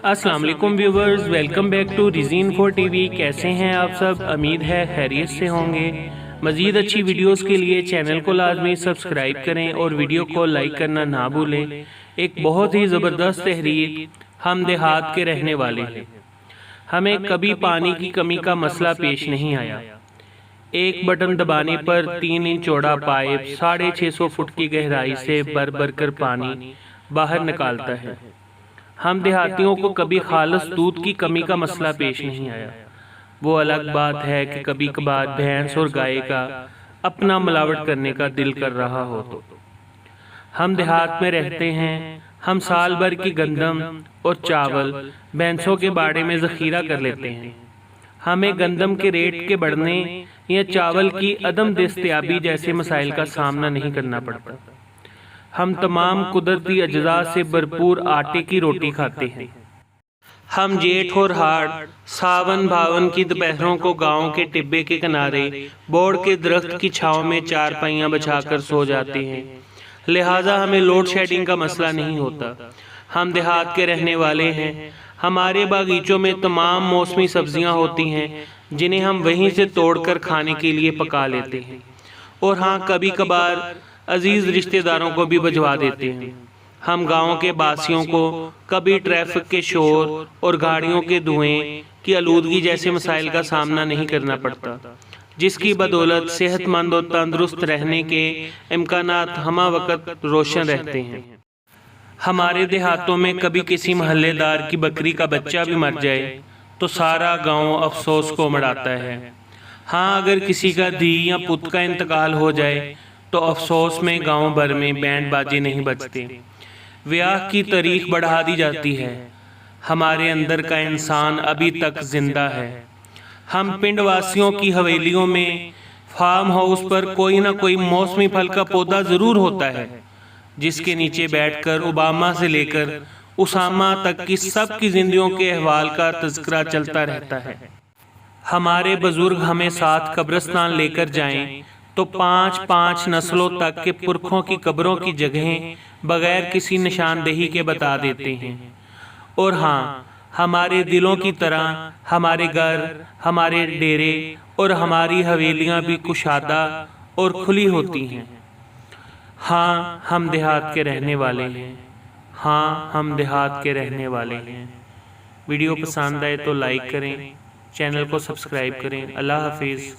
अस्सलाम वालेकुम viewers, welcome back to रिज़ीन 4 टीवी। कैसे हैं आप सब? उम्मीद है खैरियत से होंगे। मज़ीद अच्छी वीडियोस के लिए चैनल को लाजमी सब्सक्राइब करें और वीडियो को लाइक करना ना भूलें। एक बहुत ही ज़बरदस्त तहरीर हम देहात के रहने वाले हैं। हमें कभी पानी की कमी का मसला पेश नहीं आया। एक बटन दबाने पर 3 इंच चौड़ा पाइप 650 फुट की गहराई से भर भर कर पानी बाहर निकालता है। हम देहातियों को कभी खालिस दूध की कमी का मसला पेश नहीं आया। वो अलग बात है कि कभी कभार भैंस और गाय का अपना मिलावट करने का दिल कर रहा हो तो। हम देहात में रहते हैं। हम साल भर की गंदम और चावल भैंसों के बाड़े में ज़ख़ीरा कर लेते हैं। हमें गंदम के रेट के बढ़ने या चावल की अदम दस्तयाबी जैसे मसाइल का सामना नहीं करना पड़ता। हम तमाम कुदरती अज्जा से भरपूर आटे की रोटी खाते हैं। हम जेठ और हाड़, सावन भावन की दोपहरों को गांव के टिब्बे के किनारे बोड़ के दरख्त की छांव में चारपाइयां बिछाकर सो जाते हैं। लिहाजा हमें लोड शेडिंग का मसला नहीं होता। हम देहात के रहने वाले हैं। हमारे बागीचों में तमाम मौसमी सब्जियां होती हैं जिन्हें हम वहीं से तोड़कर खाने के लिए पका लेते हैं। और हाँ, कभी कभार अजीज रिश्तेदारों को भी भिजवा देते हैं। हम गांव के बासियों को कभी ट्रैफिक के शोर और गाड़ियों के धुएं की आलूदगी जैसे मसाइल का सामना नहीं करना पड़ता, जिसकी बदौलत सेहतमंद और तंदुरुस्त रहने के इम्कानात हमा वक्त रोशन रहते हैं। हमारे देहातों में कभी किसी महल्लेदार की बकरी का बच्चा भी मर जाए तो सारा गांव अफसोस को मढ़ाता है। हाँ, अगर किसी का धी या पुत का इंतकाल हो जाए तो अफसोस में गांव भर में बैंड बाजे नहीं बजते। ब्याह की तारीख बढ़ा दी जाती है। हमारे अंदर का इंसान अभी तक जिंदा है। हम पिंड वासियों की हवेलियों में फार्म हाउस पर कोई ना कोई मौसमी फल का पौधा जरूर होता है, जिसके नीचे बैठकर ओबामा से लेकर उसामा तक की सब की जिंदगियों के अहवाल का तज़किरा चलता रहता है। हमारे बुजुर्ग हमें साथ कब्रिस्तान लेकर जाएं तो 5-5 नस्लों तक के पुरखों की कब्रों की जगहें बगैर किसी निशानदेही के बता देते हैं। और हाँ, हमारे दिलों की तरह हमारे घर, हमारे डेरे और हमारी हवेलियां भी कुशादा और खुली होती हैं। हाँ, हम देहात के रहने वाले हैं। हाँ, हम देहात के रहने वाले हैं। वीडियो पसंद आए तो लाइक करें, चैनल को सब्सक्राइब करें। अल्लाह हाफिज़।